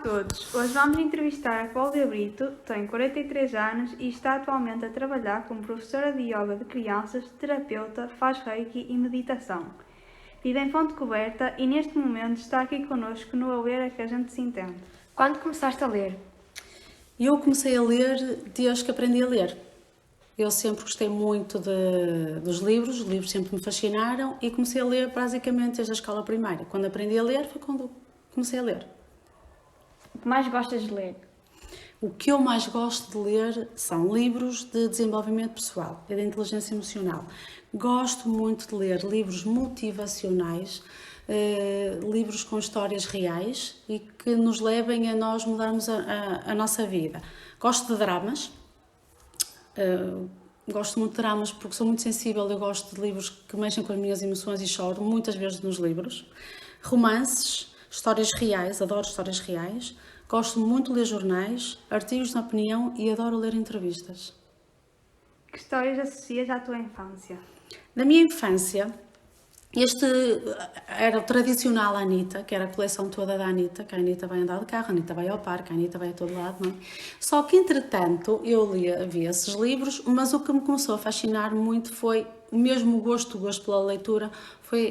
Todos. Hoje vamos entrevistar a Cláudia Brito, tem 43 anos e está atualmente a trabalhar como professora de yoga de crianças, terapeuta, faz reiki e meditação. Vive em Fonte Coberta e neste momento está aqui connosco no A Ler é que a gente se entende. Quando começaste a ler? Eu comecei a ler desde que aprendi a ler. Eu sempre gostei muito dos livros, os livros sempre me fascinaram e comecei a ler basicamente desde a escola primária. Quando aprendi a ler foi quando comecei a ler. O que mais gostas de ler? O que eu mais gosto de ler são livros de desenvolvimento pessoal e de inteligência emocional. Gosto muito de ler livros motivacionais, livros com histórias reais e que nos levem a nós mudarmos a nossa vida. Gosto de dramas. Gosto muito de dramas porque sou muito sensível, eu gosto de livros que mexem com as minhas emoções e choro muitas vezes nos livros. Romances, histórias reais, adoro histórias reais. Gosto muito de ler jornais, artigos de opinião e adoro ler entrevistas. Que histórias associas à tua infância? Na minha infância, este era o tradicional Anitta, que era a coleção toda da Anitta, que a Anitta vai andar de carro, a Anitta vai ao parque, a Anitta vai a todo lado, não é? Só que, entretanto, eu havia esses livros, mas o que me começou a fascinar muito foi o mesmo gosto pela leitura.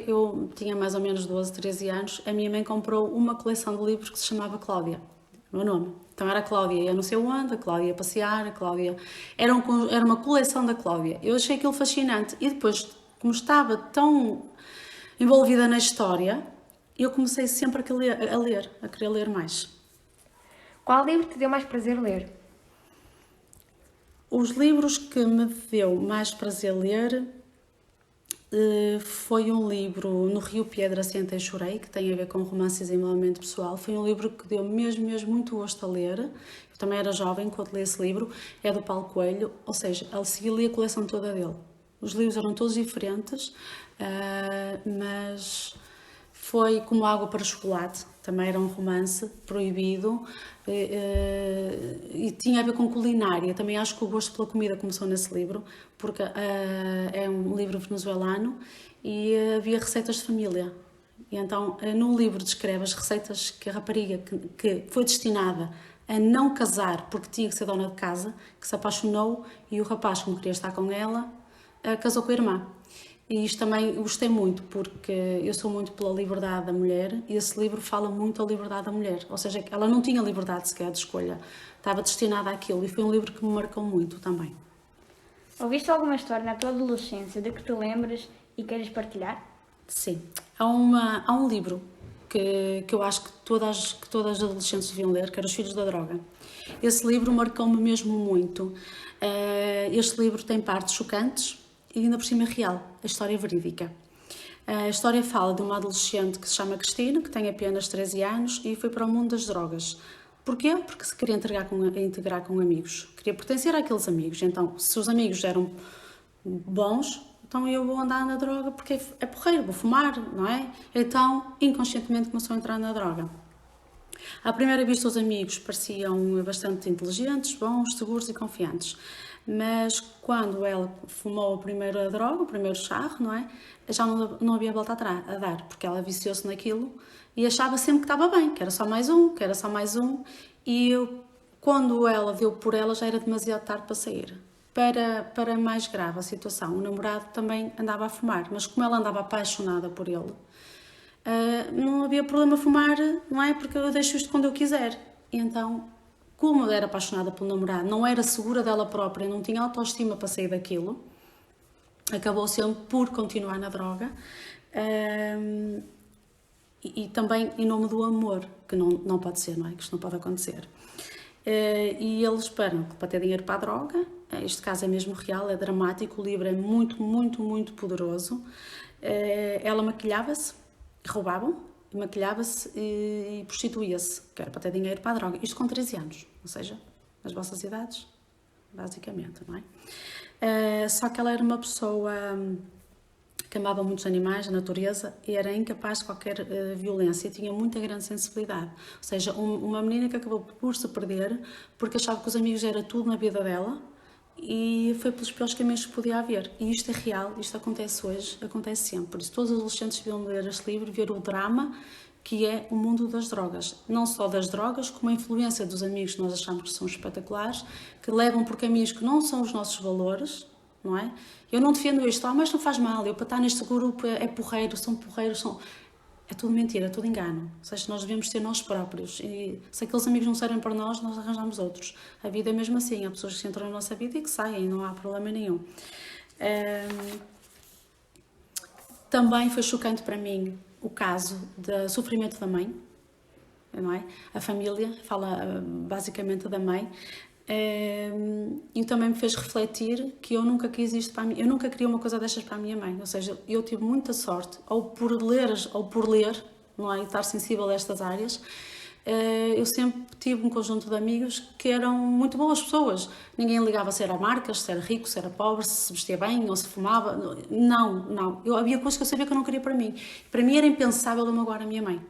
Eu tinha mais ou menos 12, 13 anos, a minha mãe comprou uma coleção de livros que se chamava Cláudia, o meu nome. Então era a Cláudia ia não sei onde, a Cláudia ia passear, a Cláudia... Era uma coleção da Cláudia. Eu achei aquilo fascinante e depois, como estava tão envolvida na história, eu comecei sempre a querer ler mais. Qual livro te deu mais prazer ler? Os livros que me deu mais prazer ler foi um livro No Rio Piedra Senta e Chorei, que tem a ver com romance e desenvolvimento pessoal. Foi um livro que deu mesmo muito gosto a ler. Eu também era jovem quando li esse livro. É do Paulo Coelho, ou seja, ele seguia li a coleção toda dele. Os livros eram todos diferentes, mas foi como Água para Chocolate. Também era um romance proibido e tinha a ver com culinária. Também acho que o gosto pela comida começou nesse livro, porque é um livro venezuelano e havia receitas de família. E então, no livro descreve as receitas que a rapariga que foi destinada a não casar porque tinha que ser dona de casa, que se apaixonou e o rapaz, como queria estar com ela, casou com a irmã. E isto também gostei muito, porque eu sou muito pela liberdade da mulher e esse livro fala muito da liberdade da mulher. Ou seja, ela não tinha liberdade sequer de escolha, estava destinada àquilo e foi um livro que me marcou muito também. Ouviste alguma história na tua adolescência de que te lembres e queiras partilhar? Sim, há um livro que eu acho que todas as adolescentes deviam ler, que era Os Filhos da Droga. Esse livro marcou-me mesmo muito. Este livro tem partes chocantes, e ainda por cima é real, a história verídica. A história fala de uma adolescente que se chama Cristina, que tem apenas 13 anos e foi para o mundo das drogas. Porquê? Porque se queria integrar com amigos, queria pertencer àqueles amigos. Então, se os amigos eram bons, então eu vou andar na droga porque é porreiro, vou fumar, não é? Então, inconscientemente começou a entrar na droga. À primeira vista, os amigos pareciam bastante inteligentes, bons, seguros e confiantes. Mas quando ela fumou a primeira droga, o primeiro charro, não é? Já não havia volta a dar, porque ela viciou-se naquilo e achava sempre que estava bem, que era só mais um, que era só mais um. E quando ela deu por ela, já era demasiado tarde para sair. Para mais grave a situação, o namorado também andava a fumar, mas como ela andava apaixonada por ele, não havia problema fumar, não é? Porque eu deixo isto quando eu quiser. E então, como ela era apaixonada pelo namorado, não era segura dela própria, não tinha autoestima para sair daquilo, acabou sempre por continuar na droga. E também em nome do amor, que não pode ser, não é? Que isto não pode acontecer. E eles esperam para ter dinheiro para a droga. Este caso é mesmo real, é dramático, o livro é muito poderoso. Ela maquilhava-se, roubavam, maquilhava-se e prostituía-se, que era para ter dinheiro para a droga. Isto com 13 anos, ou seja, as vossas idades, basicamente, não é? Só que ela era uma pessoa que amava muitos animais, a natureza, e era incapaz de qualquer violência, tinha muita grande sensibilidade. Ou seja, uma menina que acabou por se perder porque achava que os amigos era tudo na vida dela e foi pelos piores caminhos que podia haver. E isto é real, isto acontece hoje, acontece sempre. Por isso todos os adolescentes deviam ler este livro, ver o drama que é o mundo das drogas. Não só das drogas, como a influência dos amigos que nós achamos que são espetaculares, que levam por caminhos que não são os nossos valores, não é? Eu não defendo isto, mas não faz mal, eu para estar neste grupo é porreiro, são porreiros, são... É tudo mentira, é tudo engano. Ou seja, nós devemos ser nós próprios. E se aqueles amigos não servem para nós arranjamos outros. A vida é mesmo assim, há pessoas que entram na nossa vida e que saem, não há problema nenhum. Também foi chocante para mim o caso do sofrimento da mãe, não é? A família fala basicamente da mãe, e também me fez refletir que eu nunca quis isto para mim, eu nunca queria uma coisa destas para a minha mãe, ou seja, eu tive muita sorte, ou por ler, não é? E estar sensível a estas áreas. Eu sempre tive um conjunto de amigos que eram muito boas pessoas. Ninguém ligava se era marcas, se era rico, se era pobre, se vestia bem ou se fumava. Não. Havia coisas que eu sabia que eu não queria para mim. Para mim era impensável eu magoar a minha mãe.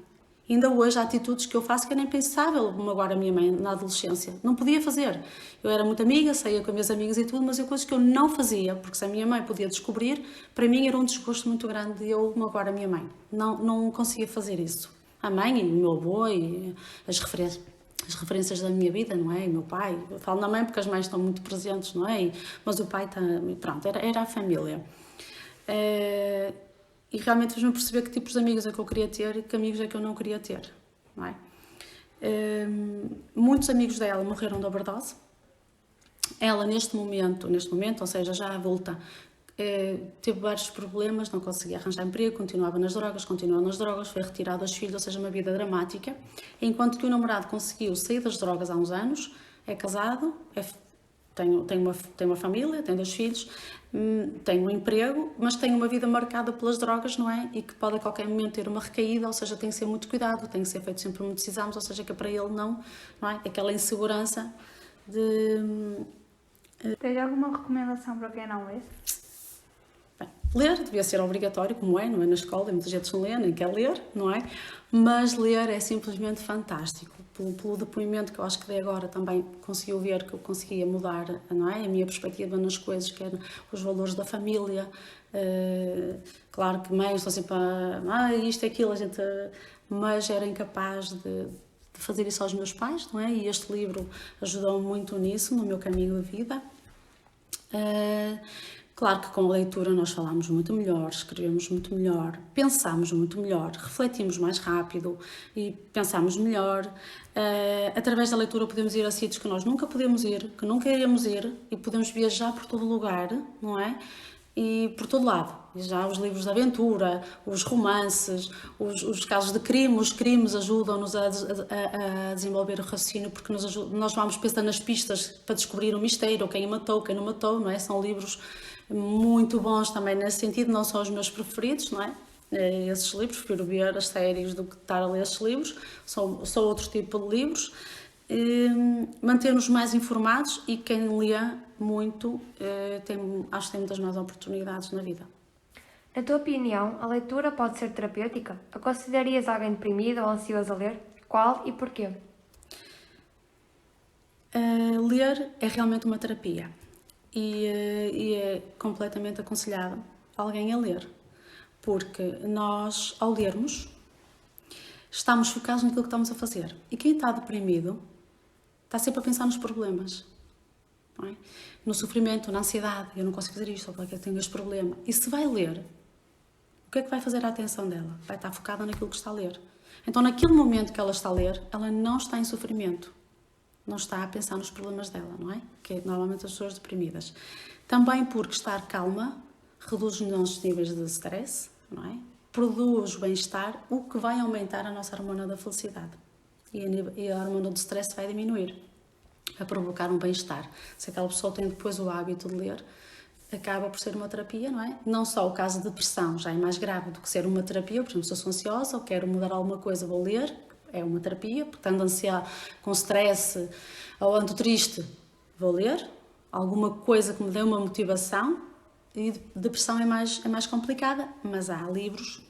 Ainda hoje há atitudes que eu faço que era impensável magoar a minha mãe na adolescência. Não podia fazer. Eu era muito amiga, saía com as minhas amigas e tudo, mas eu coisas que eu não fazia, porque se a minha mãe podia descobrir, para mim era um desgosto muito grande de eu magoar a minha mãe. Não conseguia fazer isso. A mãe e o meu avô e as referências da minha vida, não é? E o meu pai. Eu falo na mãe porque as mães estão muito presentes, não é? Mas o pai, pronto, era a família. E realmente fez-me perceber que tipos de amigos é que eu queria ter e que amigos é que eu não queria ter, não é? Muitos amigos dela morreram de overdose. Ela, neste momento, ou seja, já adulta, teve vários problemas, não conseguia arranjar emprego, continuou nas drogas, foi retirado dos filhos, ou seja, uma vida dramática. Enquanto que o namorado conseguiu sair das drogas há uns anos, é casado, tem uma família, tem 2 filhos, tem um emprego, mas tem uma vida marcada pelas drogas, não é? E que pode a qualquer momento ter uma recaída, ou seja, tem que ser muito cuidado, tem que ser feito sempre muitos exames, ou seja, que é para ele não é? Aquela insegurança de... Tens alguma recomendação para quem não lê? Bem, ler devia ser obrigatório, como é, não é? Na escola, muita gente não lê, nem quer ler, não é? Mas ler é simplesmente fantástico. Pelo depoimento que eu acho que dei agora, também conseguiu ver que eu conseguia mudar, não é? A minha perspectiva nas coisas, que eram os valores da família. Claro que mães estão sempre isto é aquilo, mas era incapaz de fazer isso aos meus pais, não é? E este livro ajudou muito nisso, no meu caminho de vida. Claro que com a leitura nós falamos muito melhor, escrevemos muito melhor, pensamos muito melhor, refletimos mais rápido e pensamos melhor. Através da leitura podemos ir a sítios que nós nunca podemos ir, que nunca iremos ir, e podemos viajar por todo lugar, não é? E por todo lado. E já os livros de aventura, os romances, os casos de crime, os crimes ajudam-nos a desenvolver o raciocínio, porque nós vamos pensando nas pistas para descobrir o mistério, quem matou, quem não matou, não é? São livros muito bons também nesse sentido, não são os meus preferidos, não é? Esses livros, prefiro ver as séries do que estar a ler esses livros, são outro tipo de livros. Manter-nos mais informados, e quem lê muito acho que tem muitas mais oportunidades na vida. Na tua opinião, a leitura pode ser terapêutica? Aconselharias alguém deprimido ou ansioso a ler? Qual e porquê? Ler é realmente uma terapia e é completamente aconselhado alguém a ler, porque nós, ao lermos, estamos focados naquilo que estamos a fazer. E quem está deprimido está sempre a pensar nos problemas, não é? No sofrimento, na ansiedade. Eu não consigo fazer isto, ou porque eu tenho este problema. E se vai ler, o que é que vai fazer a atenção dela? Vai estar focada naquilo que está a ler. Então, naquele momento que ela está a ler, ela não está em sofrimento. Não está a pensar nos problemas dela, não é? Que é normalmente as pessoas deprimidas. Também porque estar calma reduz os nossos níveis de stress, não é? Produz bem-estar, o que vai aumentar a nossa hormona da felicidade. E a hormona do stress vai diminuir, a provocar um bem-estar. Se aquela pessoa tem depois o hábito de ler, acaba por ser uma terapia, não é? Não só o caso de depressão já é mais grave do que ser uma terapia. Por exemplo, se eu sou ansiosa ou quero mudar alguma coisa, vou ler, é uma terapia. Porque ando ansiada, com stress ou ando triste, vou ler alguma coisa que me dê uma motivação. E depressão é mais complicada, mas há livros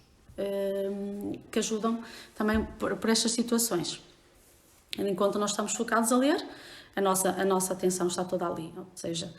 que ajudam também por estas situações. Enquanto nós estamos focados a ler, a nossa atenção está toda ali. Ou seja,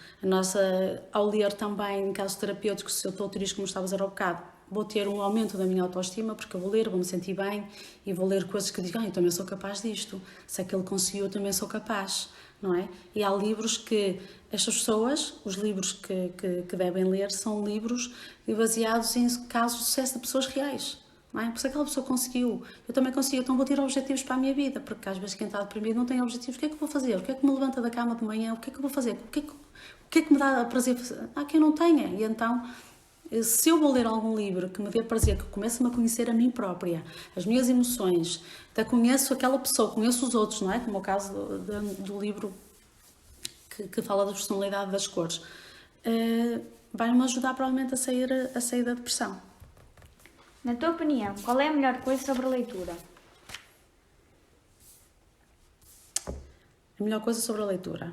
ao ler também, em casos terapêuticos, se eu estou triste, como estava a dizer há bocado, vou ter um aumento da minha autoestima, porque eu vou ler, vou me sentir bem e vou ler coisas que digo, eu também sou capaz disto, se aquele conseguiu, eu também sou capaz, não é? E há livros que estas pessoas, os livros que devem ler, são livros baseados em casos de sucesso de pessoas reais. Não é? Por isso aquela pessoa conseguiu, eu também consigo, então vou ter objetivos para a minha vida, porque às vezes quem está deprimido não tem objetivos. O que é que eu vou fazer? O que é que me levanta da cama de manhã? O que é que eu vou fazer? O que é que me dá prazer fazer? Há quem não tenha. E então, se eu vou ler algum livro que me dê prazer, que comece-me a conhecer a mim própria, as minhas emoções, até conheço aquela pessoa, conheço os outros, não é? Como o caso do livro que fala da personalidade das cores, vai-me ajudar provavelmente a sair da depressão. Na tua opinião, qual é a melhor coisa sobre a leitura? A melhor coisa sobre a leitura.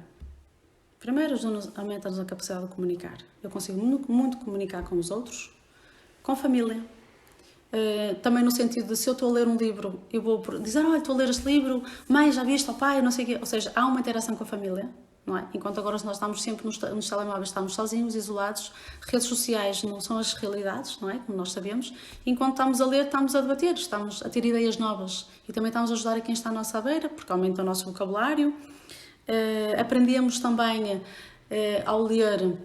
Primeiro, aumenta-nos a capacidade de comunicar. Eu consigo muito comunicar com os outros, com a família. Também no sentido de, se eu estou a ler um livro, eu vou dizer, olha, estou a ler este livro, mãe, já viste, o pai, não sei o quê. Ou seja, há uma interação com a família, não é? Enquanto agora nós estamos sempre nos telemóveis, estamos sozinhos, isolados, redes sociais não são as realidades, não é? Como nós sabemos. Enquanto estamos a ler, estamos a debater, estamos a ter ideias novas e também estamos a ajudar a quem está à nossa beira, porque aumenta o nosso vocabulário. Aprendemos também, ao ler,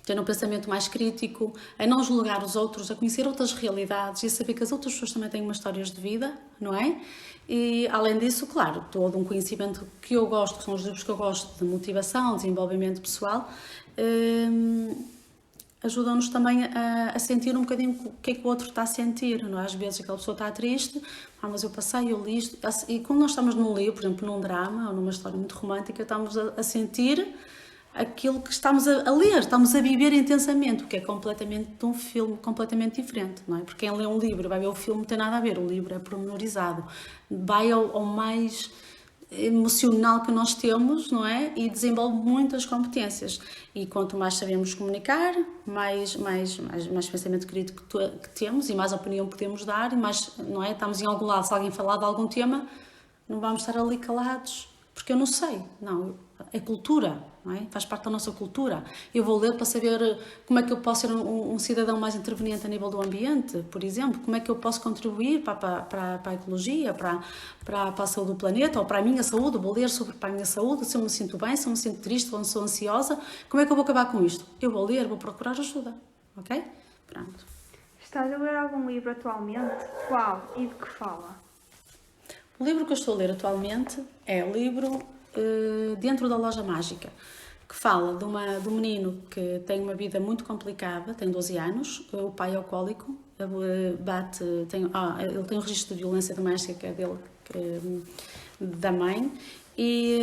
ter um pensamento mais crítico, a não julgar os outros, a conhecer outras realidades e a saber que as outras pessoas também têm umas histórias de vida, não é? E, além disso, claro, todo um conhecimento que eu gosto, que são os livros que eu gosto, de motivação, desenvolvimento pessoal, ajudam-nos também a sentir um bocadinho o que é que o outro está a sentir, não é? Às vezes aquela pessoa está triste, mas eu passei, eu li isto, e quando nós estamos num livro, por exemplo, num drama ou numa história muito romântica, estamos a sentir aquilo que estamos a ler, estamos a viver intensamente, o que é completamente de um filme completamente diferente, não é? Porque quem lê um livro vai ver o filme, não tem nada a ver, o livro é pormenorizado, vai ao mais emocional que nós temos, não é? E desenvolve muitas competências. E quanto mais sabemos comunicar, mais pensamento crítico que temos e mais opinião podemos dar, e mais, não é? Estamos em algum lado, se alguém falar de algum tema, não vamos estar ali calados, porque eu não sei. Não, é cultura, não é? Faz parte da nossa cultura. Eu vou ler para saber como é que eu posso ser um cidadão mais interveniente a nível do ambiente, por exemplo, como é que eu posso contribuir para a ecologia, para a saúde do planeta, ou para a minha saúde. Vou ler sobre a minha saúde, se eu me sinto bem, se eu me sinto triste, ou se sou ansiosa, como é que eu vou acabar com isto? Eu vou ler, vou procurar ajuda, ok? Pronto. Estás a ler algum livro atualmente? Qual e de que fala? O livro que eu estou a ler atualmente é o livro Dentro da Loja Mágica, que fala de um menino que tem uma vida muito complicada, tem 12 anos, o pai é alcoólico, ele tem um registro de violência doméstica que é dele, da mãe, e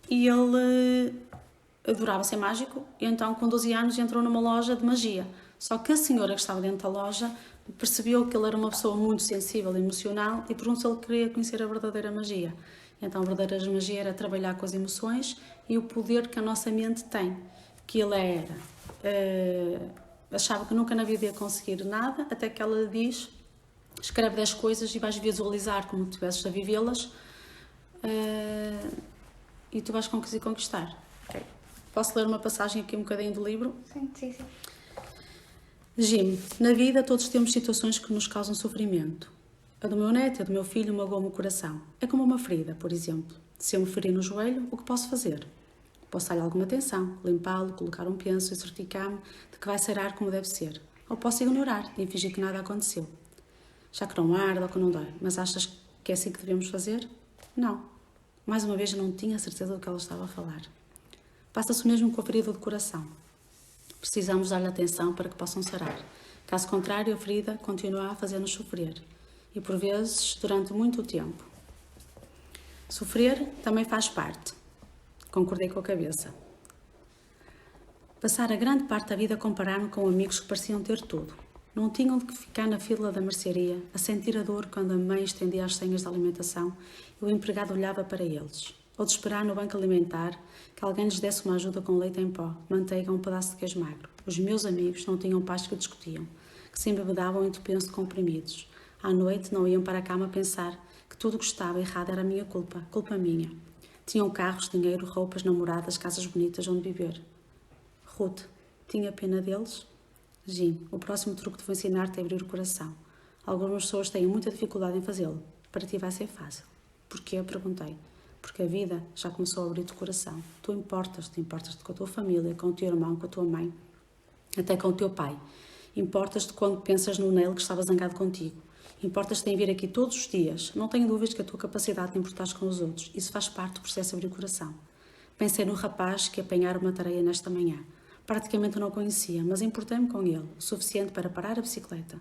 ele adorava ser mágico, e então com 12 anos entrou numa loja de magia. Só que a senhora que estava dentro da loja percebeu que ele era uma pessoa muito sensível e emocional e perguntou se ele queria conhecer a verdadeira magia. Então a verdadeira magia era trabalhar com as emoções e o poder que a nossa mente tem. Que ele achava que nunca na vida ia conseguir nada, até que ela lhe diz, escreve 10 coisas e vais visualizar como tu estivesses a vivê-las, e tu vais conseguir conquistar. Okay. Posso ler uma passagem aqui um bocadinho do livro? Sim. Jim, na vida todos temos situações que nos causam sofrimento. A do meu neto, a do meu filho, magoa-me o coração. É como uma ferida, por exemplo. Se eu me ferir no joelho, o que posso fazer? Posso dar-lhe alguma atenção, limpá-lo, colocar um penso e certificar-me de que vai sarar como deve ser. Ou posso ignorar e fingir que nada aconteceu. Já que não arde ou que não dói. Mas achas que é assim que devemos fazer? Não. Mais uma vez eu não tinha certeza do que ela estava a falar. Passa-se o mesmo com a ferida do coração. Precisamos dar-lhe atenção para que possam sarar. Caso contrário, a ferida continua a fazer-nos sofrer. E por vezes, durante muito tempo. Sofrer também faz parte. Concordei com a cabeça. Passar a grande parte da vida a comparar-me com amigos que pareciam ter tudo. Não tinham de que ficar na fila da mercearia, a sentir a dor quando a mãe estendia as senhas de alimentação e o empregado olhava para eles. Ou de esperar no banco alimentar que alguém lhes desse uma ajuda com leite em pó, manteiga ou um pedaço de queijo magro. Os meus amigos não tinham paz que discutiam, que se embebedavam em penso de comprimidos. À noite não iam para a cama pensar que tudo o que estava errado era a minha culpa minha. Tinham carros, dinheiro, roupas, namoradas, casas bonitas onde viver. Ruth, tinha pena deles? Jim, o próximo truque te vou ensinar-te a abrir o coração. Algumas pessoas têm muita dificuldade em fazê-lo. Para ti vai ser fácil. Porquê? Perguntei. Porque a vida já começou a abrir-te o coração. Tu importas-te com a tua família, com o teu irmão, com a tua mãe, até com o teu pai. Importas-te quando pensas no Nel que estava zangado contigo. Importas-te em vir aqui todos os dias. Não tenho dúvidas que a tua capacidade de importares com os outros. Isso faz parte do processo de abrir o coração. Pensei no rapaz que apanhara uma tareia nesta manhã. Praticamente não o conhecia, mas importei-me com ele, o suficiente para parar a bicicleta.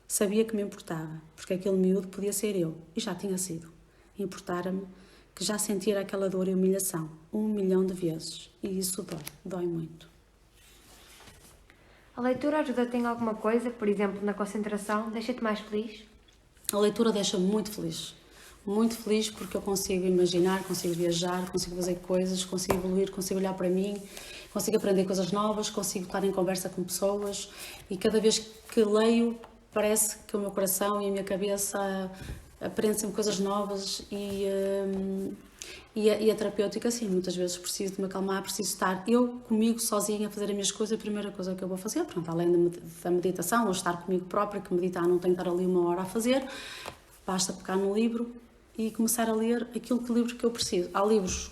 Sabia que me importava, porque aquele miúdo podia ser eu, e já tinha sido. Importara-me que já sentira aquela dor e humilhação, 1 milhão de vezes. E isso dói muito. A leitura ajuda-te em alguma coisa, por exemplo, na concentração, deixa-te mais feliz? A leitura deixa-me muito feliz porque eu consigo imaginar, consigo viajar, consigo fazer coisas, consigo evoluir, consigo olhar para mim, consigo aprender coisas novas, consigo estar em conversa com pessoas e cada vez que leio parece que o meu coração e a minha cabeça aprendem sempre coisas novas e a terapêutica, sim, muitas vezes preciso de me acalmar, preciso estar eu comigo sozinha a fazer as minhas coisas, a primeira coisa que eu vou fazer, pronto, além da meditação, ou estar comigo própria, que meditar não tenho que estar ali 1 hora a fazer, basta pegar no livro e começar a ler aquele livro que eu preciso. Há livros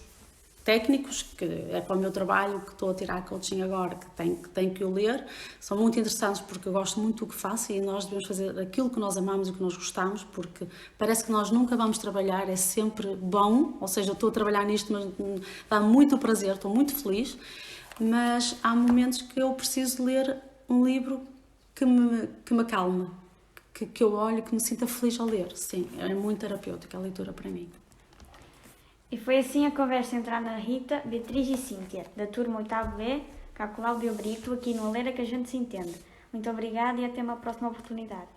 técnicos, que é para o meu trabalho, que estou a tirar coaching agora, que tenho que o ler, são muito interessantes porque eu gosto muito do que faço e nós devemos fazer aquilo que nós amamos e que nós gostamos, porque parece que nós nunca vamos trabalhar, é sempre bom, ou seja, eu estou a trabalhar nisto, mas dá muito prazer, estou muito feliz, mas há momentos que eu preciso ler um livro que me acalma, que eu olho, que me sinta feliz ao ler. Sim, é muito terapêutica a leitura para mim. E foi assim a conversa entre a Ana Rita, Beatriz e Cíntia, da turma 8º B, com a Cláudia Brito, aqui no A Ler é que a gente se entende. Muito obrigada e até uma próxima oportunidade.